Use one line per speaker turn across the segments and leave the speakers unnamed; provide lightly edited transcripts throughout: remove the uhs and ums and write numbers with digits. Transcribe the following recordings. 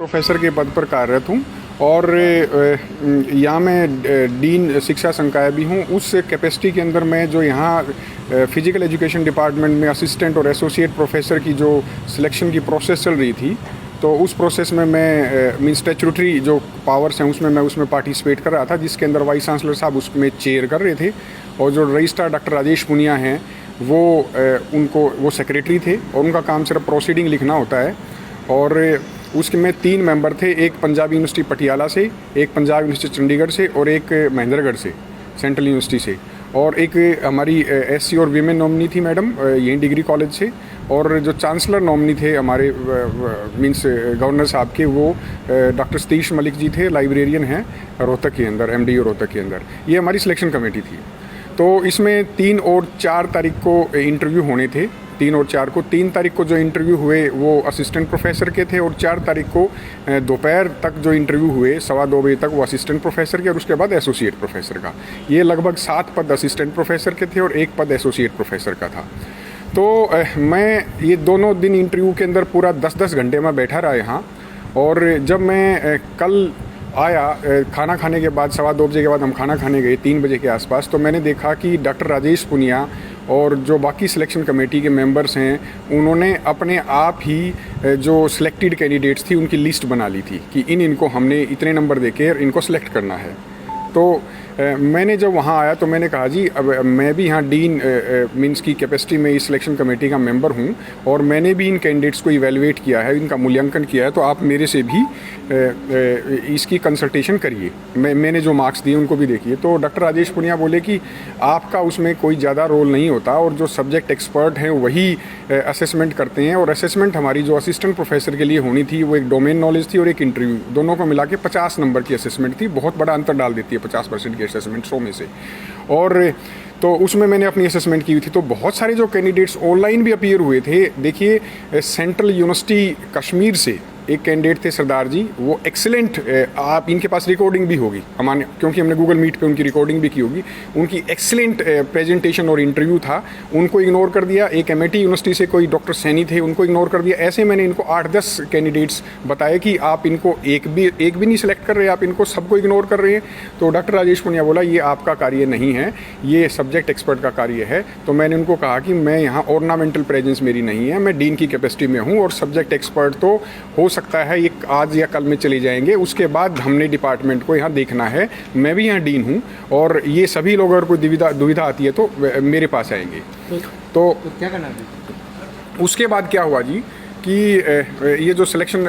Professor के पद पर कार्यरत हूँ और यहाँ मैं डीन शिक्षा संकाय भी हूँ। उस कैपेसिटी के अंदर मैं जो यहाँ फिजिकल एजुकेशन डिपार्टमेंट में असिस्टेंट और एसोसिएट प्रोफेसर की जो सिलेक्शन की प्रोसेस चल रही थी, तो उस प्रोसेस में मैं मीन स्टैट्यूटरी जो पावर्स हैं उसमें पार्टिसिपेट कर रहा था, जिसके अंदर वाइस चांसलर साहब उसमें चेयर कर रहे थे और जो रजिस्ट्रार डॉक्टर राजेश पुनिया हैं वो सेक्रेटरी थे और उनका काम सिर्फ प्रोसीडिंग लिखना होता है। और उसके में 3 मेंबर थे, एक पंजाब यूनिवर्सिटी पटियाला से, एक पंजाब यूनिवर्सिटी चंडीगढ़ से और एक महेंद्रगढ़ से सेंट्रल यूनिवर्सिटी से, और एक हमारी एससी और वीमेन नॉमिनी थी मैडम यहीं डिग्री कॉलेज से, और जो चांसलर नॉमिनी थे हमारे मींस गवर्नर साहब के वो डॉक्टर सतीश मलिक जी थे, लाइब्रेरियन हैं रोहतक के अंदर, MDU रोहतक के अंदर। ये हमारी सिलेक्शन कमेटी थी। तो इसमें 3 और 4 तारीख को इंटरव्यू होने थे। 3 और 4 को 3 तारीख को जो इंटरव्यू हुए वो असिस्टेंट प्रोफेसर के थे और 4 तारीख को दोपहर तक जो इंटरव्यू हुए 2:15 बजे तक वो असिस्टेंट प्रोफेसर के और उसके बाद एसोसिएट प्रोफेसर का। ये लगभग 7 पद असिस्टेंट प्रोफेसर के थे और 1 पद एसोसिएट प्रोफेसर का था। तो मैं ये दोनों दिन इंटरव्यू के अंदर पूरा 10-10 घंटे में बैठा रहा यहाँ। और जब मैं कल आया खाना खाने के बाद 2:15 बजे के बाद हम खाना खाने गए 3 बजे के आसपास, तो मैंने देखा कि डॉक्टर राजेश पुनिया और जो बाकी सिलेक्शन कमेटी के मेंबर्स हैं उन्होंने अपने आप ही जो सिलेक्टेड कैंडिडेट्स थी उनकी लिस्ट बना ली थी कि इनको हमने इतने नंबर देके इनको सेलेक्ट करना है। तो मैंने जब वहाँ आया तो मैंने कहा जी अब मैं भी यहाँ डीन मींस की कैपेसिटी में इस सिलेक्शन कमेटी का मेंबर हूँ और मैंने भी इन कैंडिडेट्स को इवेलुएट किया है, इनका मूल्यांकन किया है, तो आप मेरे से भी इसकी कंसल्टेशन करिए, मैंने जो मार्क्स दिए उनको भी देखिए। तो डॉक्टर राजेश पुनिया बोले कि आपका उसमें कोई ज़्यादा रोल नहीं होता और जो सब्जेक्ट एक्सपर्ट हैं वही असेसमेंट करते हैं, और असेसमेंट हमारी जो असिस्टेंट प्रोफेसर के लिए होनी थी वो एक डोमेन नॉलेज थी और एक इंटरव्यू, दोनों को मिला के 50 नंबर की असेसमेंट थी। बहुत बड़ा अंतर डाल देती है 50% की असेसमेंट 100 में से। और तो उसमें मैंने अपनी असेसमेंट की हुई थी। तो बहुत सारे जो कैंडिडेट्स ऑनलाइन भी अपीयर हुए थे, देखिए सेंट्रल यूनिवर्सिटी कश्मीर से एक कैंडिडेट थे सरदार जी, वो एक्सीलेंट, आप इनके पास रिकॉर्डिंग भी होगी हमारे, क्योंकि हमने गूगल मीट पे उनकी रिकॉर्डिंग भी की होगी, उनकी एक्सीलेंट प्रेजेंटेशन और इंटरव्यू था, उनको इग्नोर कर दिया। एक MIT यूनिवर्सिटी से कोई डॉक्टर सैनी थे, उनको इग्नोर कर दिया। ऐसे मैंने इनको 8-10 कैंडिडेट्स बताए कि आप इनको एक भी नहीं सिलेक्ट कर रहे, आप इनको सबको इग्नोर कर रहे हैं। तो डॉक्टर राजेश पुनिया बोला ये आपका कार्य नहीं है, ये सब्जेक्ट एक्सपर्ट का कार्य है। तो मैंने उनको कहा कि मैं यहाँ ऑर्नामेंटल प्रेजेंस मेरी नहीं है, मैं डीन की कैपेसिटी में हूँ और सब्जेक्ट एक्सपर्ट तो हो सकता है ये आज या कल में चले जाएंगे, उसके बाद हमने डिपार्टमेंट को यहाँ देखना है। मैं भी यहाँ डीन हूँ और ये सभी लोग अगर कोई दुविधा आती है तो मेरे पास आएंगे। तो
क्या करना है?
उसके बाद क्या हुआ जी कि ये जो सिलेक्शन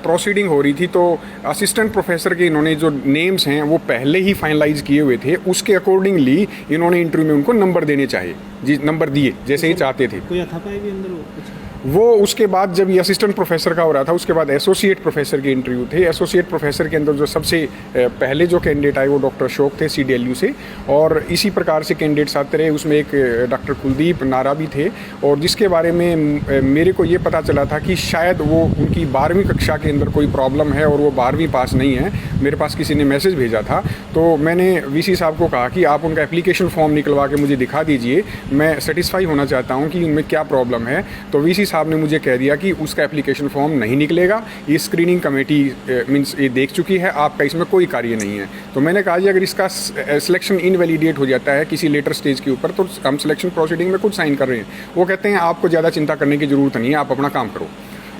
प्रोसीडिंग हो रही थी, तो असिस्टेंट प्रोफेसर के इन्होंने जो नेम्स हैं वो पहले ही फाइनलाइज किए हुए थे, उसके अकॉर्डिंगली इन्होंने इंटरव्यू में उनको नंबर देने चाहिए जी, नंबर दिए जैसे ही चाहते थे।
कोई अथापा भी अंदर
वो उसके बाद जब ये असिस्टेंट प्रोफेसर का हो रहा था उसके बाद एसोसिएट प्रोफेसर के इंटरव्यू थे। एसोसिएट प्रोफेसर के अंदर जो सबसे पहले जो कैंडिडेट आए वो डॉक्टर अशोक थे CDLU से, और इसी प्रकार से कैंडिडेट्स आते रहे। उसमें एक डॉक्टर कुलदीप नारा भी थे, और जिसके बारे में मेरे को ये पता चला था कि शायद वो उनकी 12वीं कक्षा के अंदर कोई प्रॉब्लम है और वो 12वीं पास नहीं है। मेरे पास किसी ने मैसेज भेजा था, तो मैंने VC साहब को कहा कि आप उनका एप्लीकेशन फॉर्म निकलवा के मुझे दिखा दीजिए, मैं सेटिस्फाई होना चाहता हूँ कि उनमें क्या प्रॉब्लम है। तो VC साहब ने मुझे कह दिया कि उसका एप्लीकेशन फॉर्म नहीं निकलेगा, ये स्क्रीनिंग कमेटी मींस ये देख चुकी है, आपका इसमें कोई कार्य नहीं है। तो मैंने कहा जी अगर इसका सिलेक्शन इनवैलिडेट हो जाता है किसी लेटर स्टेज के ऊपर तो हम सिलेक्शन प्रोसीडिंग में खुद साइन कर रहे हैं। वो कहते हैं आपको ज़्यादा चिंता करने की ज़रूरत नहीं है, आप अपना काम करो।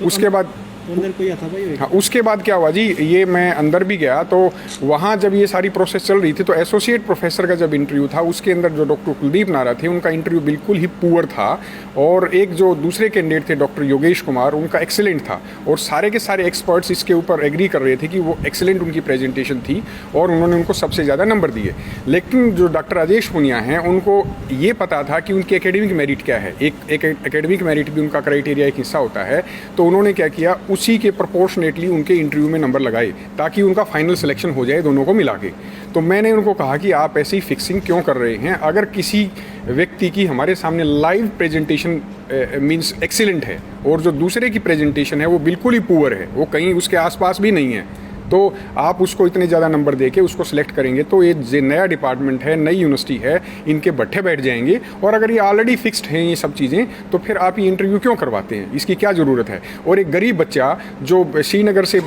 उसके बाद
अंदर कोई अथापा ही?
हाँ, उसके बाद क्या हुआ जी, ये मैं अंदर भी गया तो वहाँ जब ये सारी प्रोसेस चल रही थी तो एसोसिएट प्रोफेसर का जब इंटरव्यू था उसके अंदर जो डॉक्टर कुलदीप नारा थे उनका इंटरव्यू बिल्कुल ही पुअर था, और एक जो दूसरे कैंडिडेट थे डॉक्टर योगेश कुमार उनका एक्सीलेंट था, और सारे के सारे एक्सपर्ट्स इसके ऊपर एग्री कर रहे थे कि वो एक्सीलेंट उनकी प्रेजेंटेशन थी और उन्होंने उनको सबसे ज़्यादा नंबर दिए। लेकिन जो डॉक्टर राजेश पुनिया हैं उनको ये पता था कि उनकी एकेडमिक मेरिट क्या है, एक एकेडमिक मेरिट भी उनका क्राइटेरिया एक हिस्सा होता है। तो उन्होंने क्या किया, उसी के प्रोपोर्शनेटली उनके इंटरव्यू में नंबर लगाए ताकि उनका फाइनल सिलेक्शन हो जाए दोनों को मिला के। तो मैंने उनको कहा कि आप ऐसी फिक्सिंग क्यों कर रहे हैं, अगर किसी व्यक्ति की हमारे सामने लाइव प्रेजेंटेशन मींस एक्सीलेंट है और जो दूसरे की प्रेजेंटेशन है वो बिल्कुल ही पुअर है, वो कहीं उसके आसपास भी नहीं है, तो आप उसको इतने ज़्यादा नंबर दे के उसको सिलेक्ट करेंगे तो ये जो नया डिपार्टमेंट है, नई यूनिवर्सिटी है, इनके भट्ठे बैठ जाएंगे। और अगर ये ऑलरेडी फिक्स्ड हैं ये सब चीज़ें, तो फिर आप ये इंटरव्यू क्यों करवाते हैं? इसकी क्या ज़रूरत है? और एक गरीब बच्चा जो श्रीनगर से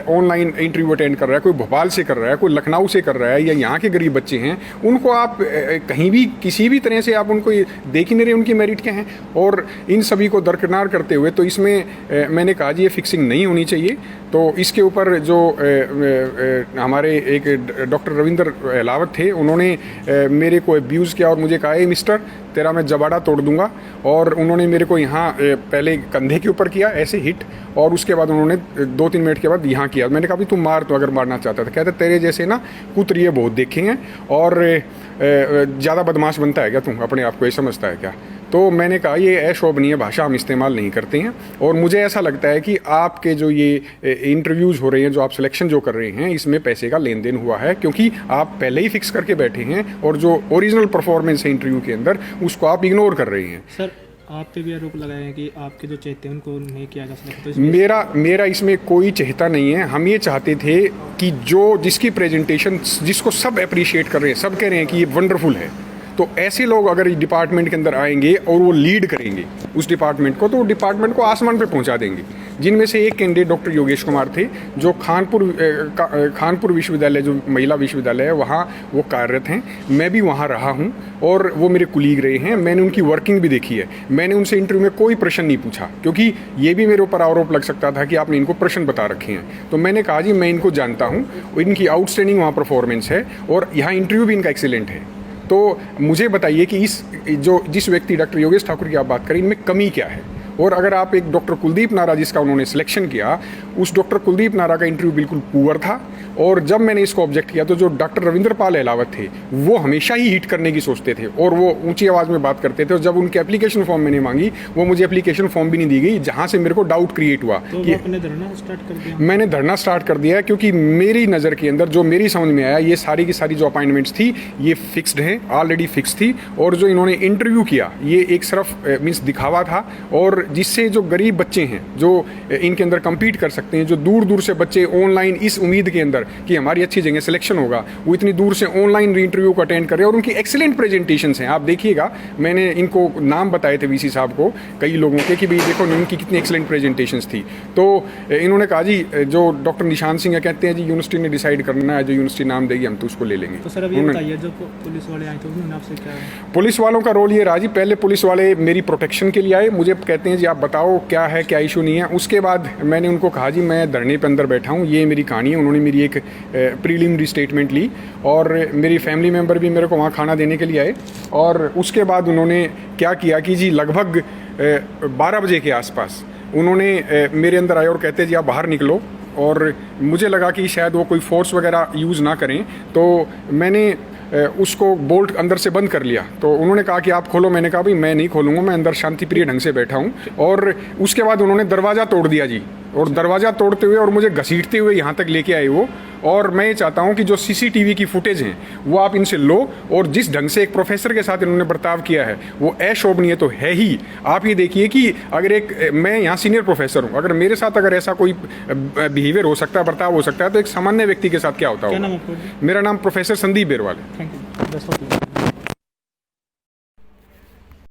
ऑनलाइन इंटरव्यू अटेंड कर रहा है, कोई भोपाल से कर रहा है, कोई लखनऊ से कर रहा है, या यहाँ के गरीब बच्चे हैं, उनको आप कहीं भी किसी भी तरह से आप उनको देख ही नहीं रहे उनकी मेरिट क्या हैं। और इन सभी को दरकिनार करते हुए तो इसमें मैंने कहा जी ये फिक्सिंग नहीं होनी चाहिए। तो इसके ऊपर जो हमारे एक डॉक्टर रविंदर अहलावत थे, उन्होंने मेरे को अब्यूज़ किया और मुझे कहा ए मिस्टर, तेरा मैं जबाड़ा तोड़ दूंगा। और उन्होंने मेरे को यहाँ पहले कंधे के ऊपर किया ऐसे हिट, और उसके बाद उन्होंने 2-3 मिनट के बाद यहाँ किया। मैंने कहा भी तुम मार, तो अगर मारना चाहता था। कहते तेरे जैसे ना कुतरिए बहुत देखे हैं, और ज़्यादा बदमाश बनता है क्या तुम? अपने आप को ये समझता है क्या? तो मैंने कहा ये अशोभनीय भाषा हम इस्तेमाल नहीं करते हैं। और मुझे ऐसा लगता है कि आपके जो ये इंटरव्यूज़ हो रहे हैं, जो आप सिलेक्शन जो कर रहे हैं, इसमें पैसे का लेन देन हुआ है, क्योंकि आप पहले ही फिक्स करके बैठे हैं और जो ओरिजिनल परफॉर्मेंस है इंटरव्यू के अंदर उसको आप इग्नोर कर रहे हैं।
सर, आप पे भी आरोप लगाए हैं कि आपके जो चहेते हैं उनको नहीं किया जा सकता। तो
मेरा इसमें कोई चहेता नहीं है। हम ये चाहते थे कि जिसकी प्रेजेंटेशन जिसको सब अप्रिशिएट कर रहे हैं, सब कह रहे हैं कि ये वंडरफुल है, तो ऐसे लोग अगर इस डिपार्टमेंट के अंदर आएंगे और वो लीड करेंगे उस डिपार्टमेंट को, तो डिपार्टमेंट को आसमान पे पहुंचा देंगे। जिनमें से एक कैंडिडेट डॉक्टर योगेश कुमार थे, जो खानपुर विश्वविद्यालय, जो महिला विश्वविद्यालय है, वहाँ वो कार्यरत हैं। मैं भी वहाँ रहा हूँ और वो मेरे कुलीग रहे हैं। मैंने उनकी वर्किंग भी देखी है। मैंने उनसे इंटरव्यू में कोई प्रश्न नहीं पूछा, क्योंकि ये भी मेरे ऊपर आरोप लग सकता था कि आपने इनको प्रश्न बता रखे हैं। तो मैंने कहा जी मैं इनको जानता हूँ, इनकी आउटस्टैंडिंग वहाँ परफॉर्मेंस है और यहाँ इंटरव्यू भी इनका एक्सीलेंट है। तो मुझे बताइए कि जिस व्यक्ति डॉक्टर योगेश ठाकुर की आप बात करें, इनमें कमी क्या है? और अगर आप एक डॉक्टर कुलदीप नारा जिसका उन्होंने सिलेक्शन किया, उस डॉक्टर कुलदीप नारा का इंटरव्यू बिल्कुल पुअर था। और जब मैंने इसको ऑब्जेक्ट किया तो जो डॉक्टर रविंदर पाल अहलावत थे, वो हमेशा ही हिट करने की सोचते थे और वो ऊंची आवाज़ में बात करते थे। और जब उनकी एप्लीकेशन फॉर्म मैंने मांगी, वो मुझे एप्लीकेशन फॉर्म भी नहीं दी गई, जहाँ से मेरे को डाउट क्रिएट हुआ
तो
कि
आपने धरना स्टार्ट कर दिया।
मैंने धरना स्टार्ट कर दिया, क्योंकि मेरी नज़र के अंदर जो मेरी समझ में आया, ये सारी की सारी जो अपॉइंटमेंट्स थी ये फिक्स्ड हैं, ऑलरेडी फिक्स थी। और जो इन्होंने इंटरव्यू किया ये एक सिर्फ मीन्स दिखावा था, और जिससे जो गरीब बच्चे हैं जो इनके अंदर कम्पीट कर सकते हैं, जो दूर दूर से बच्चे ऑनलाइन इस उम्मीद के अंदर कि हमारी अच्छी जगह सिलेक्शन होगा, वो इतनी दूर से ऑनलाइन इंटरव्यू को अटेंड कर रहे हैं। और उनकी एक्सीलेंट प्रेजेंटेशंस हैं। आप देखिएगा, मैंने इनको नाम बताए थे वीसी साहब को, कई लोगों के, कि भाई देखो इनकी कितनी एक्सीलेंट प्रेजेंटेशंस थी। तो इन्होंने कहा जी, जो डॉक्टर निशान सिंह कहते हैं जी यूनिवर्सिटी ने डिसाइड करना है, जो यूनिवर्सिटी नाम देगी हम तो उसको ले लेंगे।
तो सर अभी बताइए, जब पुलिस वाले आए थे उन्होंने आपसे क्या?
पुलिस वालों का रोल ये रहा जी, पहले पुलिस वाले मेरी प्रोटेक्शन के लिए आए, मुझे कहते हैं जी आप बताओ क्या है, क्या इशू नहीं है। उसके बाद मैंने उनको कहा जी मैं धरने पे अंदर बैठा हूँ, ये मेरी कहानी है। उन्होंने मेरी एक प्रीलिमिनरी स्टेटमेंट ली, और मेरी फैमिली मेम्बर भी मेरे को वहाँ खाना देने के लिए आए। और उसके बाद उन्होंने क्या किया कि जी लगभग 12 बजे के आसपास उन्होंने मेरे अंदर आए और कहते जी आप बाहर निकलो। और मुझे लगा कि शायद वो कोई फोर्स वगैरह यूज़ ना करें, तो मैंने उसको बोल्ट अंदर से बंद कर लिया। तो उन्होंने कहा कि आप खोलो। मैंने कहा भाई मैं नहीं खोलूँगा, मैं अंदर शांतिप्रिय ढंग से बैठा हूँ। और उसके बाद उन्होंने दरवाज़ा तोड़ दिया जी, और दरवाज़ा तोड़ते हुए और मुझे घसीटते हुए यहाँ तक लेके आए वो। और मैं ये चाहता हूँ कि जो सीसीटीवी की फुटेज हैं वो आप इनसे लो, और जिस ढंग से एक प्रोफेसर के साथ इन्होंने बर्ताव किया है वो अशोभनीय तो है ही। आप ये देखिए कि अगर मैं यहाँ सीनियर प्रोफेसर हूँ, अगर मेरे साथ अगर ऐसा कोई बिहेवियर हो सकता है, बर्ताव हो सकता है, तो एक सामान्य व्यक्ति के साथ क्या होता
क्या
होगा?
नाम आपका?
मेरा नाम प्रोफेसर संदीप बेरवाल है।
Thank you.